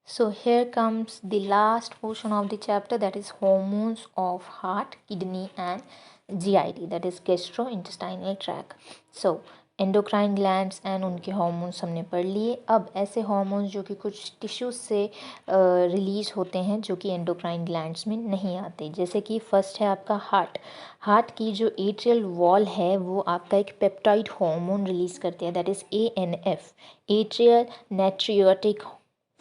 So here comes the last portion of the chapter, that is hormones of heart, kidney and GIT, that is gastrointestinal tract. So endocrine glands and उनके hormones हमने पढ़ लिए. अब ऐसे hormones जो कि कुछ टिश्यूज से रिलीज होते हैं जो कि एंडोक्राइन ग्लैंड्स में नहीं आते, जैसे कि फर्स्ट है आपका हार्ट की जो एट्रियल वॉल है वो आपका एक पेप्टाइड हार्मोन रिलीज करती है, that is ANF, atrial natriuretic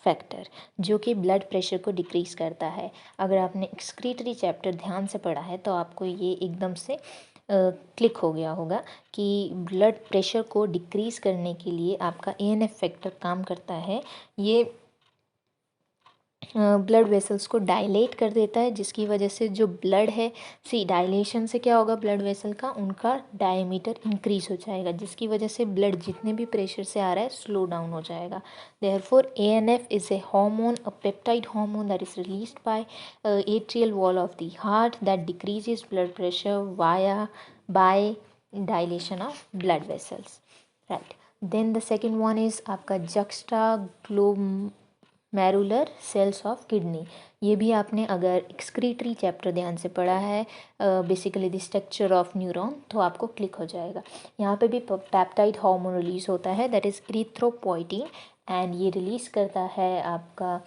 factor, जो कि ब्लड प्रेशर को डिक्रीज़ करता है. अगर आपने एक्सक्रीटरी चैप्टर ध्यान से पढ़ा है तो आपको ये एकदम से क्लिक हो गया होगा कि ब्लड प्रेशर को डिक्रीज़ करने के लिए आपका ANF फैक्टर काम करता है. ये ब्लड वेसल्स को डायलेट कर देता है, जिसकी वजह से जो ब्लड है, डायलेशन से क्या होगा, ब्लड वेसल का उनका डायमीटर इंक्रीज हो जाएगा, जिसकी वजह से ब्लड जितने भी प्रेशर से आ रहा है स्लो डाउन हो जाएगा. Therefore ANF is a hormone, a peptide hormone that is released by atrial wall of the heart that decreases blood pressure by dilation of blood vessels, right. Then the second one is आपका मैरुलर sales of kidney. ये भी आपने अगर excretory chapter ध्यान से पढ़ा है, basically the structure of neuron, तो आपको क्लिक हो जाएगा. यहाँ पे भी पेप्टाइड हार्मोन रिलीज होता है, दैट इज़ इरिथ्रोपोइटिन, एंड ये रिलीज़ करता है आपका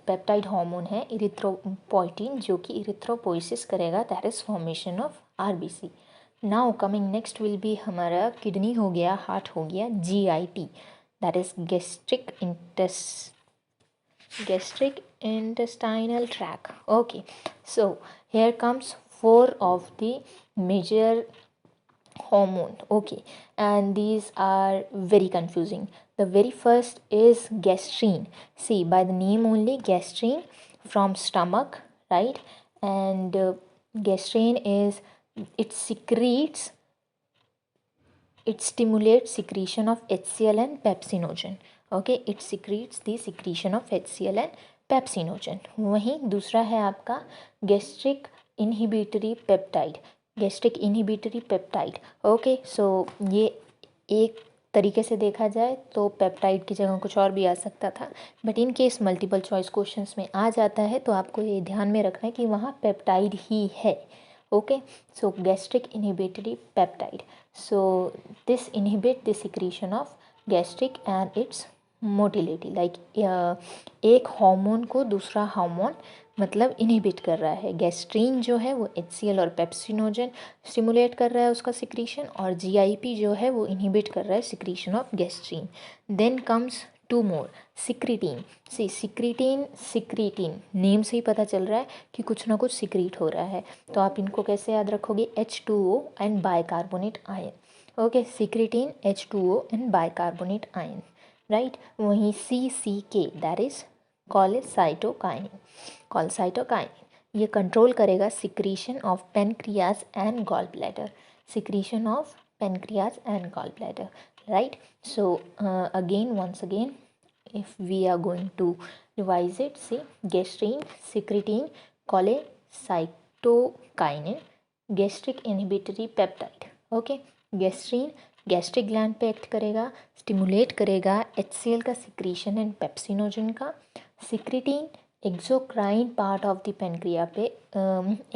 पेप्टाइड हार्मोन है इरिथ्रोपोइटिन, जो कि इरिथ्रोपोइसिस करेगा, that is formation of RBC. Now coming next will be हमारा किडनी हो गया, हार्ट हो गया, GIT, that is gastric intestinal tract. Okay, so here comes four of the major hormone. Okay, and these are very confusing. The very first is gastrin. See, by the name only, gastrin from stomach, right? And gastrin is, it stimulates secretion of HCl and pepsinogen. Okay, it secretes the secretion of HCl and pepsinogen. वहीं दूसरा है आपका gastric inhibitory peptide. Okay, सो ये एक तरीके से देखा जाए तो पेप्टाइड की जगह कुछ और भी आ सकता था, but in case multiple choice questions में आ जाता है तो आपको ये ध्यान में रखना है कि वहाँ पेप्टाइड ही है. Okay, so gastric inhibitory peptide, so this inhibit the secretion of gastric and its motility, like एक हार्मोन को दूसरा हार्मोन मतलब इनहिबिट कर रहा है. गैस्ट्रीन जो है वो HCl और पेप्सिनोजन स्टिमुलेट कर रहा है उसका सिक्रीशन, और GIP जो है वो इनहिबिट कर रहा है secretion of gastrin. Then comes to more, secretin. Secretin name से ही पता चल रहा है कि कुछ ना कुछ सिक्रीट हो रहा है, तो आप इनको कैसे याद रखोगे, H2O and bicarbonate ion. Okay, secretin, H2O and bicarbonate ion, right. वहीं CCK, दैट इज कॉलसाइटोकाइनिन. ये कंट्रोल करेगा secretion of pancreas and gall bladder, right. So once again, if we are going to revise it, see, gastrin, secretin, cholecytokinin, gastric inhibitory peptide. Okay, gastrin gastric gland पे act करेगा, stimulate करेगा HCl का secretion and pepsinogen का. Secretin exocrine part of the pancreas पे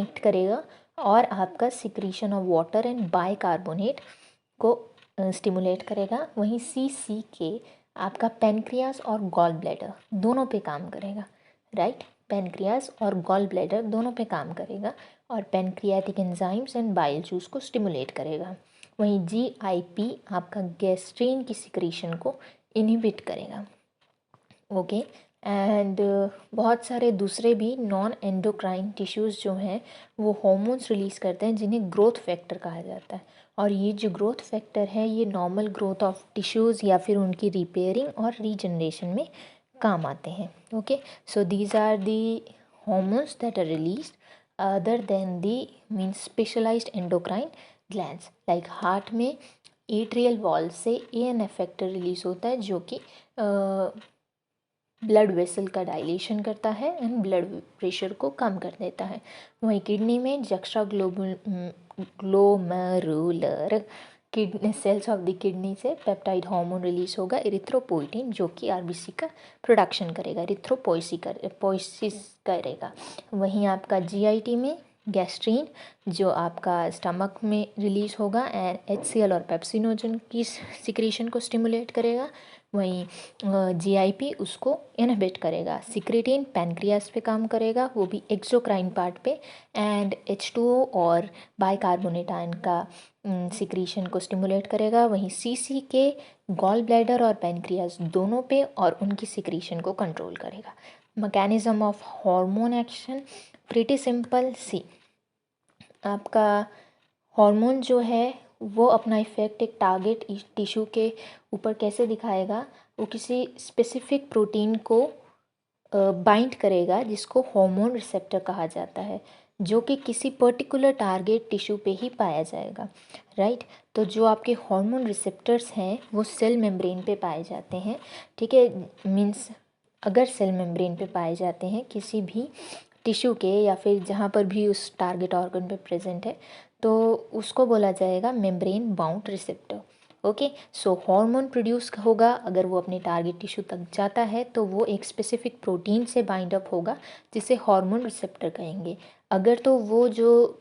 act करेगा और आपका secretion of water and bicarbonate को स्टिमुलेट करेगा. वहीं CCK आपका पेनक्रियास और गॉल ब्लैडर दोनों पे काम करेगा, राइट. पेनक्रियास और गॉल ब्लैडर दोनों पे काम करेगा और pancreatic enzymes and bile juice को स्टिमुलेट करेगा. वहीं GIP आपका गैस्ट्रीन की सिक्रीशन को इनहिबिट करेगा. ओके, एंड बहुत सारे दूसरे भी नॉन एंडोक्राइन टिश्यूज़ जो हैं वो हार्मोन्स रिलीज़ करते हैं जिन्हें ग्रोथ फैक्टर कहा जाता है. और ये जो ग्रोथ फैक्टर है ये नॉर्मल ग्रोथ ऑफ टिश्यूज़ या फिर उनकी रिपेयरिंग और रीजनरेशन में काम आते हैं. Okay, so these are the hormones that are released other than the means specialised endocrine glands. Like heart में एट्रियल वॉल से ANF फैक्टर रिलीज होता है जो कि ब्लड वेसल का डायलेशन करता है एंड ब्लड प्रेशर को कम कर देता है. वहीं किडनी में juxta glomerular kidney cells of the kidney से पेप्टाइड हार्मोन रिलीज होगा इरिथ्रोपोइटिन, जो कि आरबीसी का प्रोडक्शन करेगा, इरिथ्रोपोइसिस करेगा। वहीं आपका जीआईटी में गैस्ट्रीन जो आपका स्टमक में रिलीज होगा एंड एचसीएल और पेप्सिनोजन की सिक्रीशन को स्टिमुलेट करेगा। वहीं जीआईपी उसको इनहिबिट करेगा। सिक्रेटिन पैनक्रियास पे काम करेगा, वो भी एक्सोक्राइन पार्ट पे, एंड H2O और बाइकार्बोनेट आयन का सिक्रीशन को स्टिमुलेट करेगा। वहीं CCK गॉल ब्लैडर और पैनक्रियास दोनों पे और उनकी सिक्रीशन को कंट्रोल करेगा। Mechanism of hormone action pretty simple. See आपका हार्मोन जो है वो अपना इफेक्ट एक टारगेट टिश्यू के ऊपर कैसे दिखाएगा, वो किसी स्पेसिफिक प्रोटीन को बाइंड करेगा जिसको हार्मोन रिसेप्टर कहा जाता है, जो कि किसी पर्टिकुलर टारगेट टिश्यू पे ही पाया जाएगा, राइट। तो जो आपके हार्मोन रिसेप्टर्स हैं वो सेल मेम्ब्रेन पे पाए जाते हैं, ठीक है। मीन्स अगर सेल मेम्ब्रेन पे पाए जाते हैं किसी भी टिश्यू के या फिर जहाँ पर भी उस टारगेट ऑर्गन पे प्रेजेंट है, तो उसको बोला जाएगा मेम्ब्रेन बाउंड रिसेप्टर। ओके, सो हार्मोन प्रोड्यूस होगा, अगर वो अपने टारगेट टिश्यू तक जाता है तो वो एक स्पेसिफिक प्रोटीन से बाइंड अप होगा जिसे हार्मोन रिसेप्टर कहेंगे। अगर तो वो जो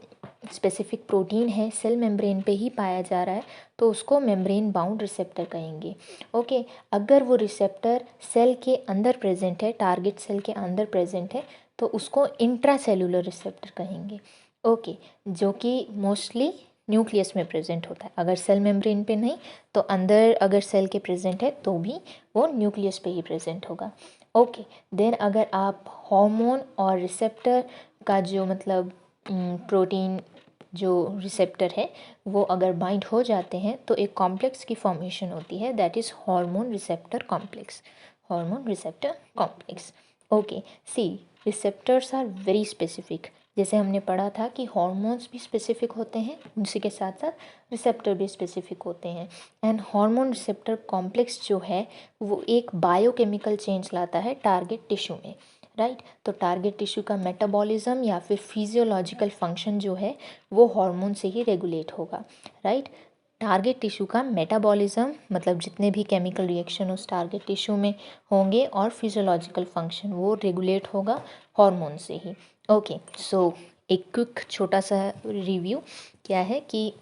स्पेसिफिक प्रोटीन है सेल मेम्ब्रेन पे ही पाया जा रहा है तो उसको मेम्ब्रेन बाउंड रिसेप्टर कहेंगे। ओके, अगर वो रिसेप्टर सेल के अंदर प्रेजेंट है, टारगेट सेल के अंदर प्रेजेंट है, तो उसको इंट्रासेलुलर रिसेप्टर कहेंगे। ओके, जो कि मोस्टली न्यूक्लियस में प्रेजेंट होता है। अगर सेल मेम्ब्रेन पे नहीं तो अंदर अगर सेल के प्रेजेंट है तो भी वो न्यूक्लियस पे ही प्रेजेंट होगा। ओके, देन अगर आप हार्मोन और रिसेप्टर का जो मतलब प्रोटीन जो रिसेप्टर है वो अगर बाइंड हो जाते हैं तो एक कॉम्प्लेक्स की फॉर्मेशन होती है, that is hormone receptor complex. Hormone receptor complex. Okay, see receptors are very specific. जैसे हमने पढ़ा था कि हार्मोन्स भी स्पेसिफिक होते हैं, उसी के साथ साथ रिसेप्टर भी स्पेसिफिक होते हैं। एंड हार्मोन रिसेप्टर कॉम्प्लेक्स जो है वो एक बायोकेमिकल चेंज लाता है टारगेट टिश्यू में, राइट। तो टारगेट टिश्यू का मेटाबॉलिज्म या फिर फिजियोलॉजिकल फंक्शन जो है वो हार्मोन से ही रेगुलेट होगा, राइट। टारगेट टिश्यू का मेटाबॉलिज्म मतलब जितने भी केमिकल रिएक्शन उस टारगेट टिश्यू में होंगे और फिजियोलॉजिकल फंक्शन वो रेगुलेट होगा हार्मोन से ही। ओके, सो एक क्विक छोटा सा रिव्यू क्या है कि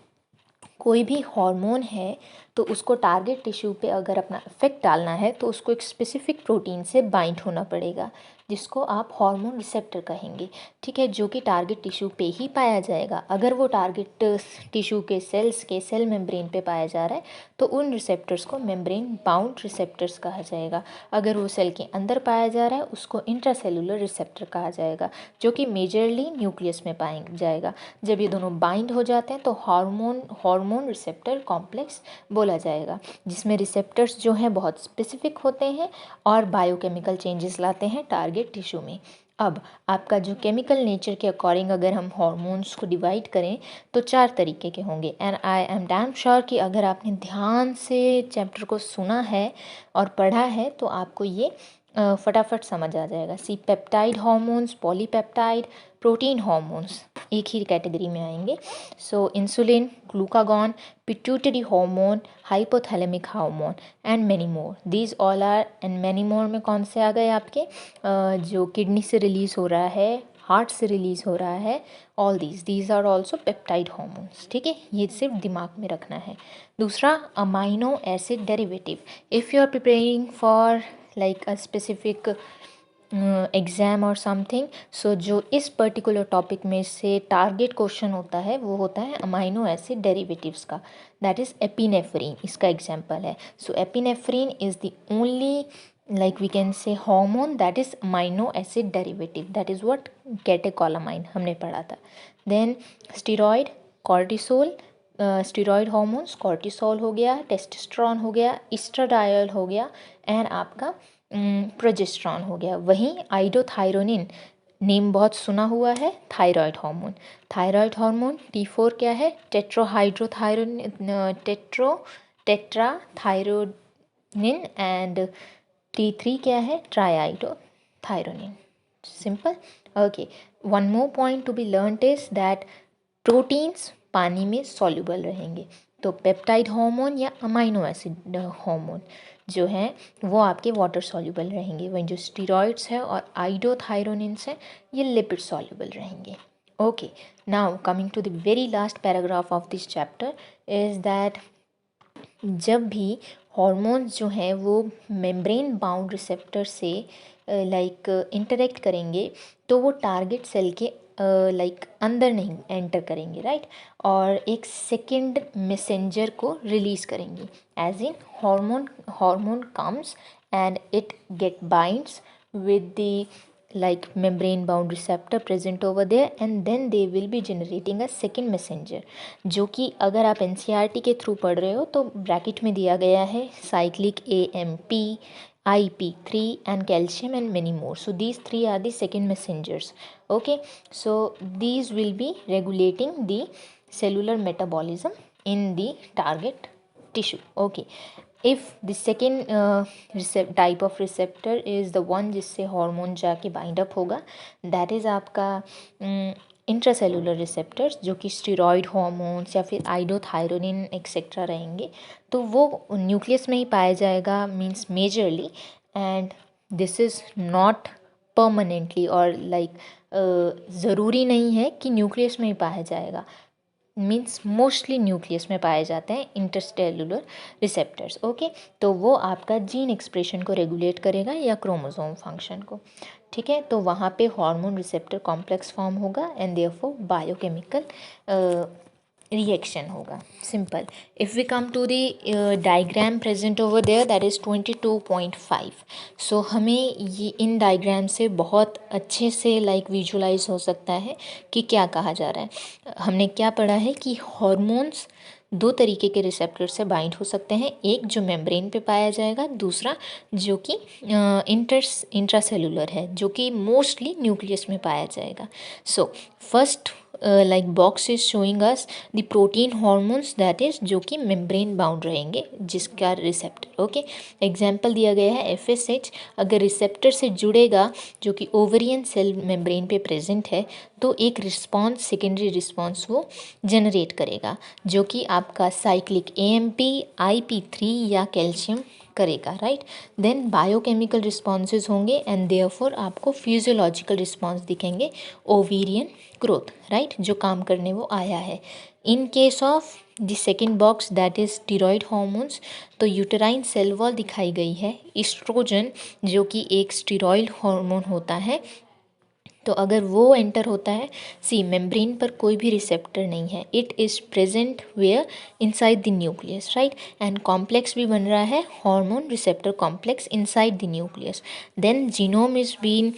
कोई भी हार्मोन है तो उसको टारगेट टिश्यू पे अगर अपना इफेक्ट डालना है तो उसको एक स्पेसिफिक प्रोटीन से बाइंड होना पड़ेगा जिसको आप हार्मोन रिसेप्टर कहेंगे, ठीक है, जो कि टारगेट टिश्यू पे ही पाया जाएगा। अगर वो टारगेट टिश्यू के सेल्स के सेल मेम्ब्रेन पे पाया जा रहा है तो उन रिसेप्टर्स को मेम्ब्रेन बाउंड रिसेप्टर्स कहा जाएगा। अगर वो सेल के अंदर पाया जा रहा है उसको इंट्रासेलुलर रिसेप्टर कहा जाएगा, जो कि मेजरली न्यूक्लियस में पाया जाएगा। जब ये दोनों बाइंड हो जाते हैं तो हार्मोन रिसेप्टर कॉम्प्लेक्स बोला जाएगा, जिसमें रिसेप्टर्स जो हैं बहुत स्पेसिफिक होते हैं और बायोकेमिकल चेंजेस लाते हैं टारगेट टिश्यू में। अब आपका जो केमिकल नेचर के अकॉर्डिंग अगर हम हार्मोन्स को डिवाइड करें तो 4 तरीके के होंगे। And I am damn sure कि अगर आपने ध्यान से चैप्टर को सुना है और पढ़ा है तो आपको ये फटाफट समझ आ जाएगा। See peptide hormones, polypeptide, protein hormones एक ही कैटेगरी में आएंगे। So insulin, glucagon, pituitary hormone, hypothalamic hormone and many more, these all are. And many more में कौन से आ गए आपके जो किडनी से रिलीज़ हो रहा है, हार्ट से रिलीज़ हो रहा है, all these are also peptide hormones, ठीक है। ये सिर्फ दिमाग में रखना है। दूसरा, amino acid derivative. If you are preparing for like a specific exam और समथिंग, सो जो इस पर्टिकुलर टॉपिक में से टारगेट क्वेश्चन होता है वो होता है अमाइनो एसिड डेरिवेटिव्स का, दैट इज़ एपिनेफ्रीन, इसका एग्जांपल है। So epinephrine is the only like we can say hormone that is amino acid derivative, that is what catecholamine हमने पढ़ा था। Then steroid, cortisol, steroid hormones, cortisol हो गया, testosterone हो गया, एस्ट्राडायोल हो गया एंड आपका प्रोजेस्टेरॉन हो गया। वहीं आइडोथायरोनिन नेम बहुत सुना हुआ है, thyroid hormone. Thyroid hormone T4 क्या है, टेट्राथायरोनिन एंड T3 क्या है, triiodothyronine. Simple. Okay, one more point to be learned is that proteins पानी में सॉल्युबल रहेंगे। तो पेप्टाइड हार्मोन या अमाइनो एसिड हार्मोन जो है वो आपके वाटर सॉल्युबल रहेंगे, वहीं जो स्टीरॉइड्स है और आइडोथायरोनिन्स है ये लिपिड सॉल्युबल रहेंगे। Okay, now coming to the very last paragraph of this chapter is that जब भी हॉर्मोन्स जो हैं वो मेम्ब्रेन बाउंड रिसेप्टर से इंटरेक्ट करेंगे तो वो टारगेट सेल के अंदर नहीं एंटर करेंगे, राइट, और एक सेकेंड मैसेंजर को रिलीज करेंगे, as in hormone comes and it get binds with the membrane bound receptor present over there and then they will be generating a second messenger, जो कि अगर आप NCERT के थ्रू पढ़ रहे हो तो ब्रैकेट में दिया गया है cyclic AMP, IP3 and calcium and many more. So these three are the second messengers. Okay, so these will be regulating the cellular metabolism in the target tissue. Okay, if the second type of receptor is the one जिससे hormone जाके bind up होगा, that is आपका intracellular receptors जो कि steroid hormones या फिर iodothyronine etcetera रहेंगे, तो वो न्यूक्लियस में ही पाया जाएगा, means majorly, and this is not permanently और ज़रूरी नहीं है कि न्यूक्लियस में ही पाया जाएगा, मीन्स मोस्टली न्यूक्लियस में पाए जाते हैं इंटरस्टेलुलर रिसेप्टर्स। ओके, तो वो आपका जीन एक्सप्रेशन को रेगुलेट करेगा या क्रोमोसोम फंक्शन को, ठीक है, तो वहाँ पे हार्मोन रिसेप्टर कॉम्प्लेक्स फॉर्म होगा एंड देयरफॉर बायोकेमिकल रिएक्शन होगा। Simple. If we come to the diagram present over there, that is 22.5। So हमें ये इन डायग्राम से बहुत अच्छे से विजुलाइज हो सकता है कि क्या कहा जा रहा है। हमने क्या पढ़ा है कि हॉर्मोन्स दो तरीके के रिसेप्टर से बाइंड हो सकते हैं, एक जो मेम्ब्रेन पे पाया जाएगा, दूसरा जो कि इंट्रासेलुलर है जो कि मोस्टली न्यूक्लियस में पाया जाएगा। So first box is showing us the protein hormones, that is जो कि मेम्ब्रेन बाउंड रहेंगे जिसका रिसेप्टर। ओके, एग्जाम्पल दिया गया है FSH, अगर रिसेप्टर से जुड़ेगा जो कि ओवरियन सेल मेम्ब्रेन पे प्रेजेंट है तो एक रिस्पॉन्स, सेकेंडरी रिस्पॉन्स वो जनरेट करेगा जो कि आपका साइक्लिक AMP, IP3 या कैल्शियम करेगा, राइट। देन बायोकेमिकल रिस्पॉन्सेज होंगे एंड देयरफॉर आपको फिजियोलॉजिकल रिस्पॉन्स दिखेंगे, ओवेरियन ग्रोथ, राइट, जो काम करने वो आया है। In case of the second box that is steroid hormones, तो यूटेराइन सेल वॉल दिखाई गई है, ईस्ट्रोजन जो कि एक स्टीरॉयड हार्मोन होता है, तो अगर वो एंटर होता है, सी मेम्ब्रेन पर कोई भी रिसेप्टर नहीं है, it is present where inside the nucleus, right, and complex भी बन रहा है, hormone receptor complex inside the nucleus. Then genome is been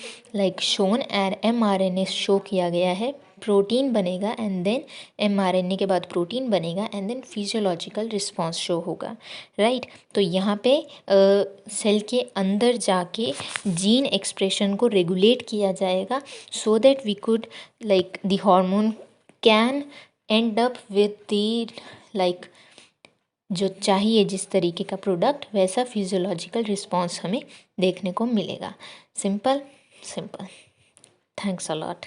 shown and mRNA show किया गया है, प्रोटीन बनेगा एंड देन mRNA के बाद प्रोटीन बनेगा and then physiological response show होगा, राइट। तो यहाँ पे सेल के अंदर जाके जीन एक्सप्रेशन को रेगुलेट किया जाएगा so that we could the hormone can end up with the जो चाहिए जिस तरीके का प्रोडक्ट, वैसा फिजियोलॉजिकल रिस्पॉन्स हमें देखने को मिलेगा। Simple simple. Thanks a lot.